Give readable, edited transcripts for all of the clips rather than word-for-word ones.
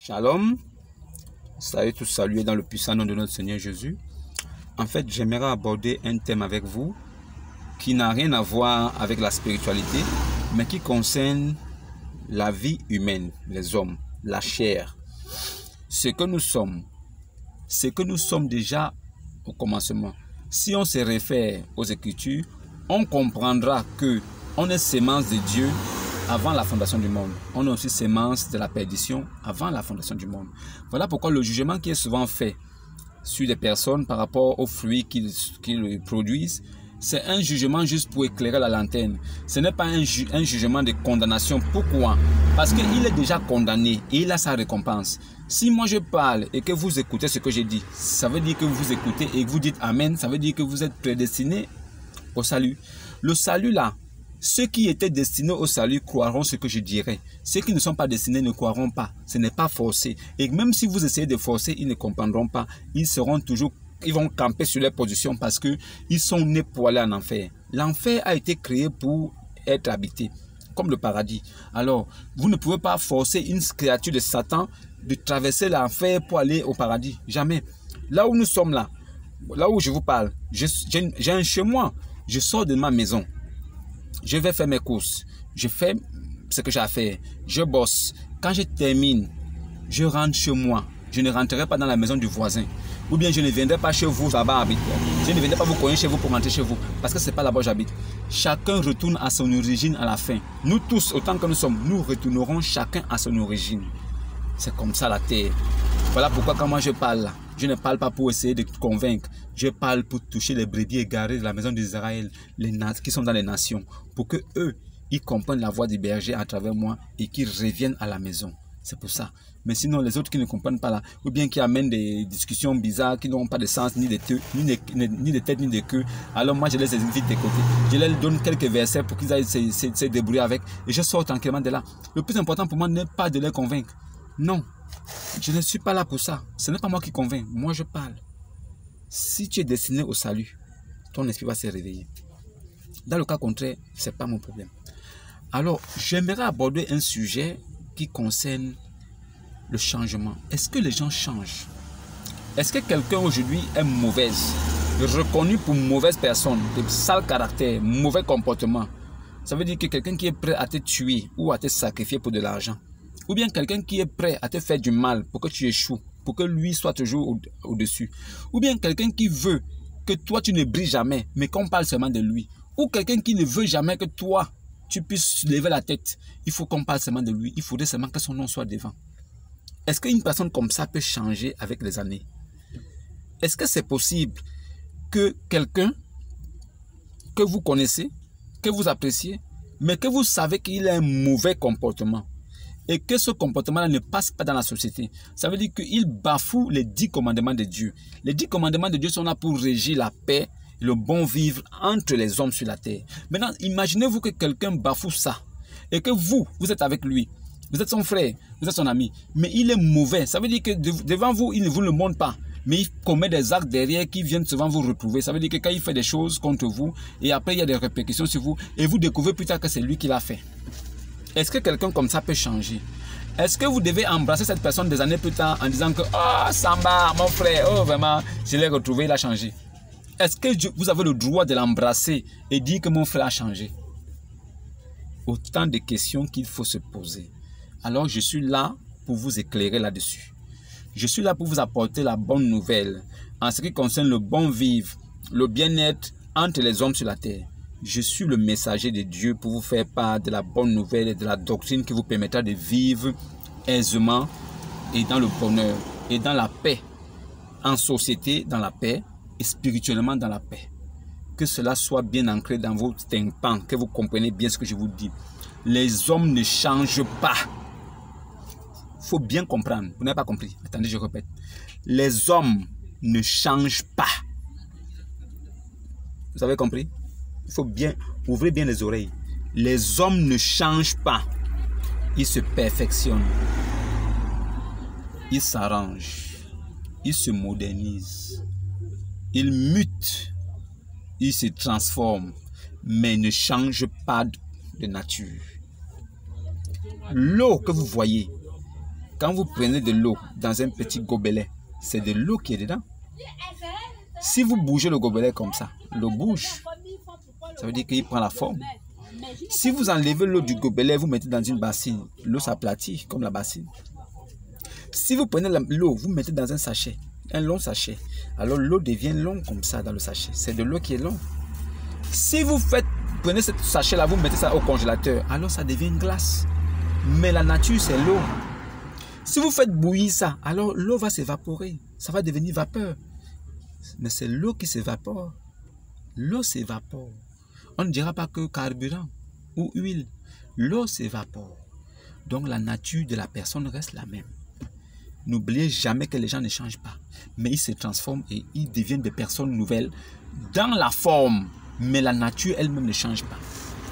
Shalom, soyez tous salués dans le puissant nom de notre Seigneur Jésus. En fait, j'aimerais aborder un thème avec vous qui n'a rien à voir avec la spiritualité, mais qui concerne la vie humaine, les hommes, la chair. Ce que nous sommes déjà au commencement. Si on se réfère aux Écritures, on comprendra que on est sémence de Dieu avant la fondation du monde. On est aussi sémence de la perdition avant la fondation du monde. Voilà pourquoi le jugement qui est souvent fait sur des personnes par rapport aux fruits qu'ils produisent, c'est un jugement juste pour éclairer la lanterne. Ce n'est pas un jugement de condamnation. Pourquoi? Parce qu'il est déjà condamné et il a sa récompense. Si moi je parle et que vous écoutez ce que je dis, ça veut dire que vous écoutez et que vous dites Amen, ça veut dire que vous êtes prédestinés au salut. Le salut là, ceux qui étaient destinés au salut croiront ce que je dirai. Ceux qui ne sont pas destinés ne croiront pas. Ce n'est pas forcé. Et même si vous essayez de forcer, ils ne comprendront pas. Ils vont camper sur leur position parce qu'ils sont nés pour aller en enfer. L'enfer a été créé pour être habité, comme le paradis. Alors, vous ne pouvez pas forcer une créature de Satan de traverser l'enfer pour aller au paradis. Jamais. Là où nous sommes là où je vous parle, j'ai un chez moi. Je sors de ma maison. Je vais faire mes courses. Je fais ce que j'ai à faire. Je bosse. Quand je termine, je rentre chez moi. Je ne rentrerai pas dans la maison du voisin. Ou bien je ne viendrai pas chez vous là-bas habiter. Je ne viendrai pas vous cogner chez vous pour rentrer chez vous. Parce que ce n'est pas là-bas où j'habite. Chacun retourne à son origine à la fin. Nous tous, autant que nous sommes, nous retournerons chacun à son origine. C'est comme ça la terre. Voilà pourquoi quand moi je parle là, je ne parle pas pour essayer de convaincre. Je parle pour toucher les brebis égarées de la maison d'Israël, qui sont dans les nations. Pour que eux, ils comprennent la voix du berger à travers moi et qu'ils reviennent à la maison. C'est pour ça. Mais sinon, les autres qui ne comprennent pas là, ou bien qui amènent des discussions bizarres, qui n'ont pas de sens, ni de tête, ni de queue, alors moi je les invite de côté. Je leur donne quelques versets pour qu'ils aillent se débrouiller avec. Et je sors tranquillement de là. Le plus important pour moi n'est pas de les convaincre. Non. Je ne suis pas là pour ça. Ce n'est pas moi qui convainc. Moi, je parle. Si tu es destiné au salut, ton esprit va se réveiller. Dans le cas contraire, ce n'est pas mon problème. Alors, j'aimerais aborder un sujet qui concerne le changement. Est-ce que les gens changent? Est-ce que quelqu'un aujourd'hui est mauvaise, reconnu pour mauvaise personne, de sale caractère, mauvais comportement? Ça veut dire que quelqu'un qui est prêt à te tuer ou à te sacrifier pour de l'argent. Ou bien quelqu'un qui est prêt à te faire du mal pour que tu échoues, pour que lui soit toujours au-dessus. Ou bien quelqu'un qui veut que toi tu ne brilles jamais, mais qu'on parle seulement de lui. Ou quelqu'un qui ne veut jamais que toi tu puisses lever la tête. Il faut qu'on parle seulement de lui. Il faudrait seulement que son nom soit devant. Est-ce qu'une personne comme ça peut changer avec les années? Est-ce que c'est possible que quelqu'un que vous connaissez, que vous appréciez, mais que vous savez qu'il a un mauvais comportement, et que ce comportement-là ne passe pas dans la société? Ça veut dire qu'il bafoue les 10 commandements de Dieu. Les 10 commandements de Dieu sont là pour régir la paix, le bon vivre entre les hommes sur la terre. Maintenant, imaginez-vous que quelqu'un bafoue ça, et que vous êtes avec lui. Vous êtes son frère, vous êtes son ami, mais il est mauvais. Ça veut dire que devant vous, il ne vous le montre pas, mais il commet des actes derrière qui viennent souvent vous retrouver. Ça veut dire que quand il fait des choses contre vous, et après il y a des répercussions sur vous, et vous découvrez plus tard que c'est lui qui l'a fait. Est-ce que quelqu'un comme ça peut changer? Est-ce que vous devez embrasser cette personne des années plus tard en disant que « Oh, Samba, mon frère, oh vraiment, je l'ai retrouvé, il a changé ». Est-ce que vous avez le droit de l'embrasser et dire que mon frère a changé? Autant de questions qu'il faut se poser. Alors je suis là pour vous éclairer là-dessus. Je suis là pour vous apporter la bonne nouvelle en ce qui concerne le bon vivre, le bien-être entre les hommes sur la terre. Je suis le messager de Dieu pour vous faire part de la bonne nouvelle et de la doctrine qui vous permettra de vivre aisément et dans le bonheur et dans la paix, en société dans la paix et spirituellement dans la paix. Que cela soit bien ancré dans vos tympans, que vous compreniez bien ce que je vous dis. Les hommes ne changent pas. Il faut bien comprendre. Vous n'avez pas compris. Attendez, je répète. Les hommes ne changent pas. Vous avez compris? Il faut bien ouvrir bien les oreilles. Les hommes ne changent pas. Ils se perfectionnent. Ils s'arrangent. Ils se modernisent. Ils mutent. Ils se transforment. Mais ne changent pas de nature. L'eau que vous voyez, quand vous prenez de l'eau dans un petit gobelet, c'est de l'eau qui est dedans. Si vous bougez le gobelet comme ça, l'eau bouge. Ça veut dire qu'il prend la forme. Si vous enlevez l'eau du gobelet, vous mettez dans une bassine, l'eau s'aplatit comme la bassine. Si vous prenez l'eau, vous mettez dans un sachet, un long sachet, alors l'eau devient longue comme ça dans le sachet. C'est de l'eau qui est longue. Si vous prenez ce sachet-là, vous mettez ça au congélateur, alors ça devient une glace. Mais la nature, c'est l'eau. Si vous faites bouillir ça, alors l'eau va s'évaporer. Ça va devenir vapeur. Mais c'est l'eau qui s'évapore. L'eau s'évapore. On ne dira pas que carburant ou huile. L'eau s'évapore. Donc la nature de la personne reste la même. N'oubliez jamais que les gens ne changent pas. Mais ils se transforment et ils deviennent des personnes nouvelles dans la forme. Mais la nature elle-même ne change pas.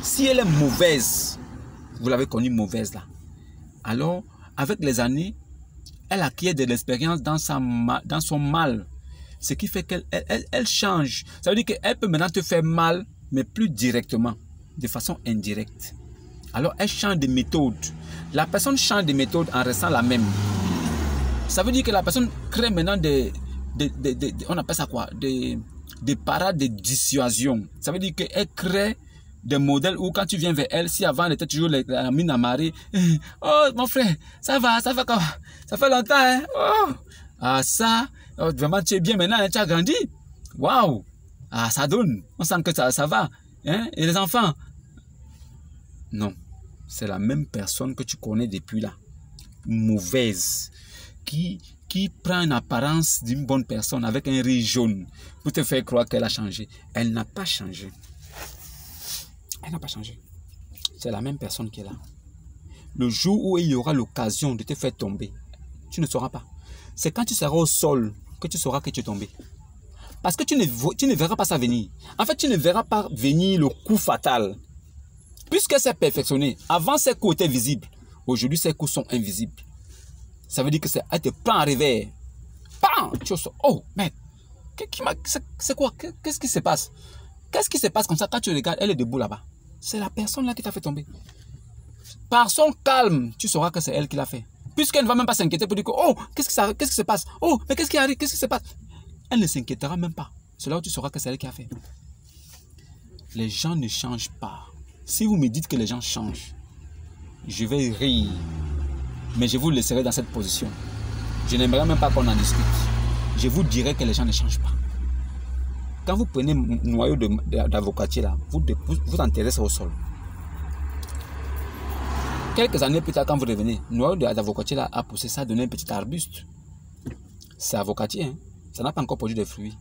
Si elle est mauvaise, vous l'avez connue mauvaise là, alors avec les années, elle acquiert de l'expérience dans son mal. Ce qui fait qu'elle change. Ça veut dire qu'elle peut maintenant te faire mal, mais plus directement, de façon indirecte. Alors elle change de méthode. La personne change de méthode en restant la même. Ça veut dire que la personne crée maintenant on appelle ça quoi? Des parades de dissuasion. Ça veut dire qu'elle crée des modèles où quand tu viens vers elle, si avant elle était toujours la mine à marée, oh mon frère, ça va comment? Ça fait longtemps, hein? Oh, ah ça, oh, vraiment tu es bien maintenant, hein, tu as grandi. Waouh, ah ça donne, on sent que ça va, hein? Et les enfants? Non, c'est la même personne que tu connais depuis là, mauvaise, qui prend une apparence d'une bonne personne avec un riz jaune pour te faire croire qu'elle a changé. Elle n'a pas changé. Elle n'a pas changé. C'est la même personne qui est là. Le jour où il y aura l'occasion de te faire tomber, tu ne sauras pas. C'est quand tu seras au sol que tu sauras que tu es tombé. Parce que tu ne verras pas ça venir. En fait, tu ne verras pas venir le coup fatal. Puisque c'est perfectionné. Avant, ces coups étaient visibles. Aujourd'hui, ces coups sont invisibles. Ça veut dire que elle te prend en revers. Bam! Tu sors. Oh, mec. C'est quoi? Qu'est-ce qui se passe? Qu'est-ce qui se passe comme ça quand tu regardes? Elle est debout là-bas. C'est la personne là qui t'a fait tomber. Par son calme, tu sauras que c'est elle qui l'a fait. Puisqu'elle ne va même pas s'inquiéter pour dire que, oh, qu'est-ce qui se passe? Oh, mais qu'est-ce qui arrive? Qu'est-ce qui se passe? Elle ne s'inquiétera même pas. C'est là où tu sauras que c'est elle qui a fait. Les gens ne changent pas. Si vous me dites que les gens changent, je vais rire. Mais je vous laisserai dans cette position. Je n'aimerais même pas qu'on en discute. Je vous dirai que les gens ne changent pas. Quand vous prenez un noyau d'avocatier là, vous enterrez ça au sol. Quelques années plus tard, quand vous revenez, le noyau d'avocatier là a poussé, ça a donné un petit arbuste. C'est avocatier, hein? Ça n'a pas encore produit de fruits.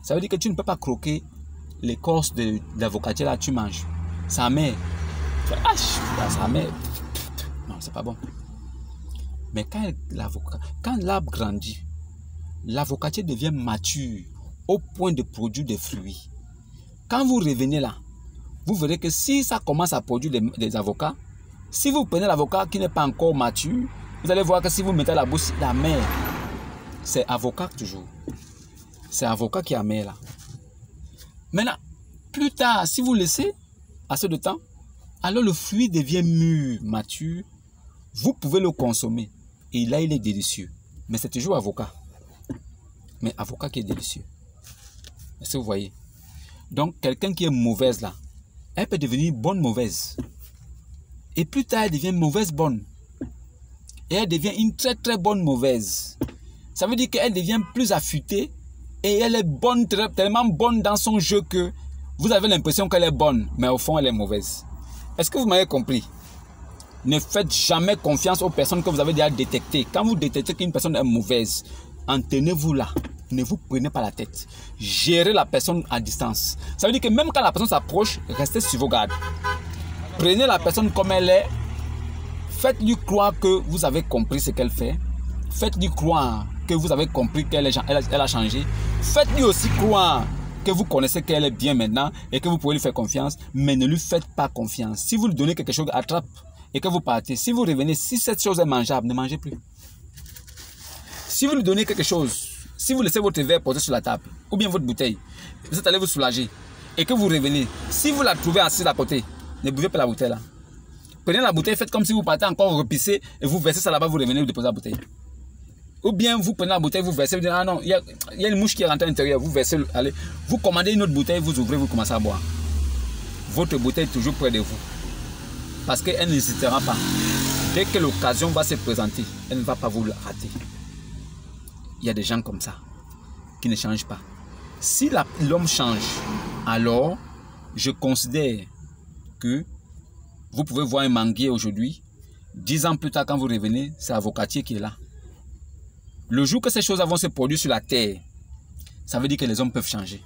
Ça veut dire que tu ne peux pas croquer l'écorce d'avocatier là, tu manges. Ça met. Ça met. Non, c'est pas bon. Mais quand l'arbre grandit, l'avocatier devient mature au point de produire des fruits. Quand vous revenez là, vous verrez que si ça commence à produire des avocats, si vous prenez l'avocat qui n'est pas encore mature, vous allez voir que si vous mettez la bouche, la mère, c'est avocat toujours. C'est avocat qui est amer là. Maintenant, plus tard, si vous laissez assez de temps, alors le fruit devient mûr, mature. Vous pouvez le consommer. Et là, il est délicieux. Mais c'est toujours avocat. Mais avocat qui est délicieux. Est-ce que vous voyez? Donc, quelqu'un qui est mauvaise là, elle peut devenir bonne mauvaise. Et plus tard, elle devient mauvaise bonne. Et elle devient une très très bonne mauvaise. Ça veut dire qu'elle devient plus affûtée. Et elle est bonne, tellement bonne dans son jeu que vous avez l'impression qu'elle est bonne. Mais au fond, elle est mauvaise. Est-ce que vous m'avez compris? Ne faites jamais confiance aux personnes que vous avez déjà détectées. Quand vous détectez qu'une personne est mauvaise, en tenez-vous là. Ne vous prenez pas la tête. Gérez la personne à distance. Ça veut dire que même quand la personne s'approche, restez sur vos gardes. Prenez la personne comme elle est. Faites-lui croire que vous avez compris ce qu'elle fait. Faites-lui croire que vous avez compris qu'elle a changé. Faites-lui aussi croire que vous connaissez qu'elle est bien maintenant et que vous pouvez lui faire confiance. Mais ne lui faites pas confiance. Si vous lui donnez quelque chose, attrape et que vous partez. Si vous revenez, si cette chose est mangeable, ne mangez plus. Si vous lui donnez quelque chose, si vous laissez votre verre posé sur la table, ou bien votre bouteille, vous êtes allé vous soulager, et que vous revenez, si vous la trouvez assise à côté, ne buvez pas la bouteille là. Prenez la bouteille, faites comme si vous partez encore repisser et vous versez ça là-bas, vous revenez, vous déposez la bouteille. Ou bien vous prenez la bouteille, vous versez, vous dites, ah non, il y a une mouche qui est rentrée à l'intérieur, vous versez, allez, vous commandez une autre bouteille, vous ouvrez, vous commencez à boire. Votre bouteille est toujours près de vous. Parce qu'elle n'hésitera pas. Dès que l'occasion va se présenter, elle ne va pas vous rater. Il y a des gens comme ça, qui ne changent pas. Si l'homme change, alors je considère que vous pouvez voir un manguier aujourd'hui, 10 ans plus tard quand vous revenez, c'est l'avocatier qui est là. Le jour que ces choses vont se produire sur la terre, ça veut dire que les hommes peuvent changer.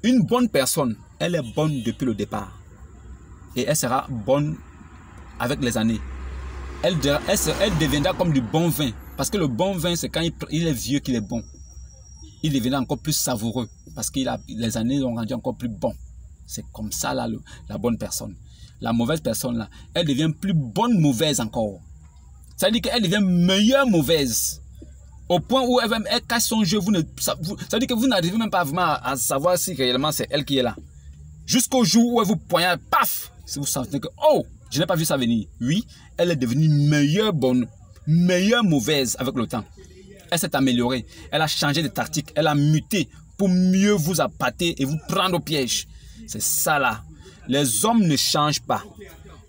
Une bonne personne, elle est bonne depuis le départ. Et elle sera bonne avec les années. Elle deviendra comme du bon vin. Parce que le bon vin, c'est quand il est vieux qu'il est bon. Il deviendra encore plus savoureux. Parce que les années l'ont rendu encore plus bon. C'est comme ça là, la bonne personne. La mauvaise personne là, elle devient plus bonne mauvaise encore. Ça veut dire qu'elle devient meilleure mauvaise. Au point où elle cache son jeu, ça veut dire que vous n'arrivez même pas vraiment à savoir si réellement c'est elle qui est là. Jusqu'au jour où elle vous poignarde, paf! Si vous sentez que, oh, je n'ai pas vu ça venir. Oui, elle est devenue meilleure bonne, meilleure mauvaise avec le temps. Elle s'est améliorée. Elle a changé de tactique. Elle a muté pour mieux vous appâter et vous prendre au piège. C'est ça là. Les hommes ne changent pas.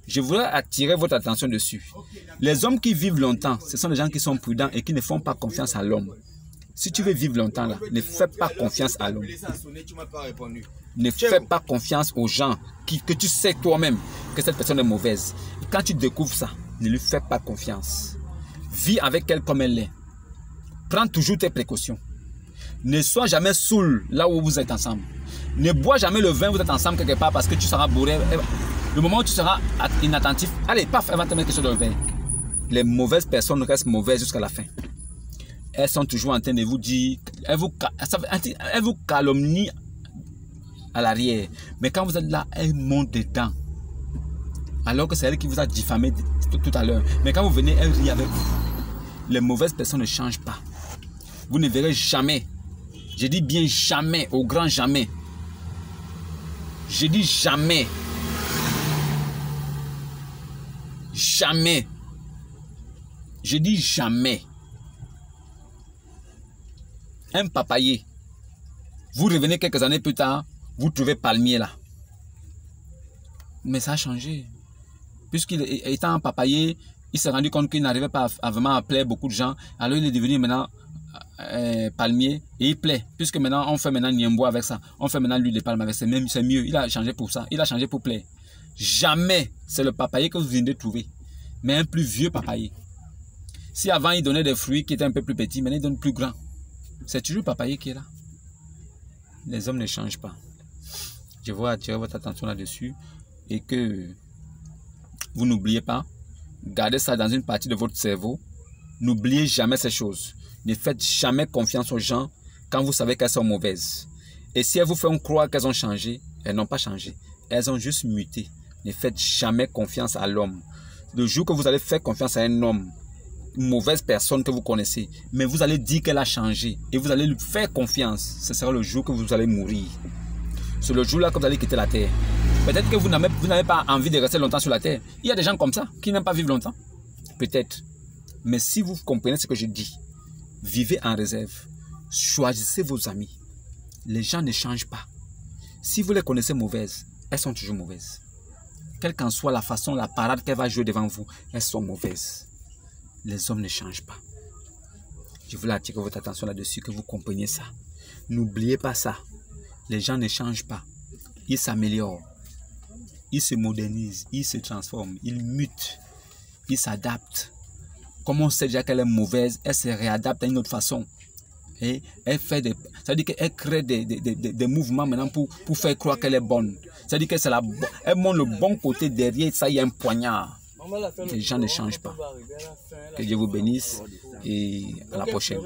Je voudrais attirer votre attention dessus. Les hommes qui vivent longtemps, ce sont les gens qui sont prudents et qui ne font pas confiance à l'homme. Si tu veux vivre longtemps, là, ne fais pas confiance à l'homme. Ne fais pas confiance aux gens que tu sais toi-même que cette personne est mauvaise. Et quand tu découvres ça, ne lui fais pas confiance. Vis avec elle comme elle est. Prends toujours tes précautions. Ne sois jamais saoul là où vous êtes ensemble. Ne bois jamais le vin, vous êtes ensemble quelque part parce que tu seras bourré. Le moment où tu seras inattentif, allez, paf, elle va te mettre quelque chose dans le vin. Les mauvaises personnes restent mauvaises jusqu'à la fin. Elles sont toujours en train de vous dire, elles vous calomnient à l'arrière. Mais quand vous êtes là, elles montent dedans. Alors que c'est elle qui vous a diffamé tout à l'heure. Mais quand vous venez, elle rit avec vous. Les mauvaises personnes ne changent pas. Vous ne verrez jamais. Je dis bien jamais, au grand jamais. Je dis jamais. Jamais. Je dis jamais. Un papayer. Vous revenez quelques années plus tard, vous trouvez palmier là. Mais ça a changé. Puisqu'il étant un papayer, il s'est rendu compte qu'il n'arrivait pas à vraiment plaire beaucoup de gens. Alors il est devenu maintenant palmier et il plaît. Puisque maintenant on fait maintenant niembo avec ça. On fait maintenant l'huile de palme avec ça. Même c'est mieux. Il a changé pour ça. Il a changé pour plaire. Jamais c'est le papayer que vous venez de trouver. Mais un plus vieux papayer. Si avant il donnait des fruits qui étaient un peu plus petits, maintenant il donne plus grand. C'est toujours le papayer qui est là. Les hommes ne changent pas. Je veux attirer votre attention là-dessus et que vous n'oubliez pas, gardez ça dans une partie de votre cerveau. N'oubliez jamais ces choses. Ne faites jamais confiance aux gens quand vous savez qu'elles sont mauvaises. Et si elles vous font croire qu'elles ont changé, elles n'ont pas changé. Elles ont juste muté. Ne faites jamais confiance à l'homme. Le jour que vous allez faire confiance à un homme, une mauvaise personne que vous connaissez, mais vous allez dire qu'elle a changé et vous allez lui faire confiance, ce sera le jour que vous allez mourir. C'est le jour-là que vous allez quitter la terre. Peut-être que vous n'avez pas envie de rester longtemps sur la terre. Il y a des gens comme ça qui n'aiment pas vivre longtemps. Peut-être. Mais si vous comprenez ce que je dis, vivez en réserve. Choisissez vos amis. Les gens ne changent pas. Si vous les connaissez mauvaises, elles sont toujours mauvaises. Quelle qu'en soit la façon, la parade qu'elle va jouer devant vous, elles sont mauvaises. Les hommes ne changent pas. Je voulais attirer votre attention là-dessus, que vous compreniez ça. N'oubliez pas ça. Les gens ne changent pas. Ils s'améliorent. Ils se modernisent. Ils se transforment. Ils mutent. Ils s'adaptent. Comme on sait déjà qu'elle est mauvaise, elle se réadapte à une autre façon. Et elle fait des... Ça veut dire qu'elle crée des mouvements maintenant pour faire croire qu'elle est bonne. Ça veut dire qu'elle montre le bon côté derrière, ça il y a un poignard. Les gens ne changent pas. Que Dieu vous bénisse et à la prochaine.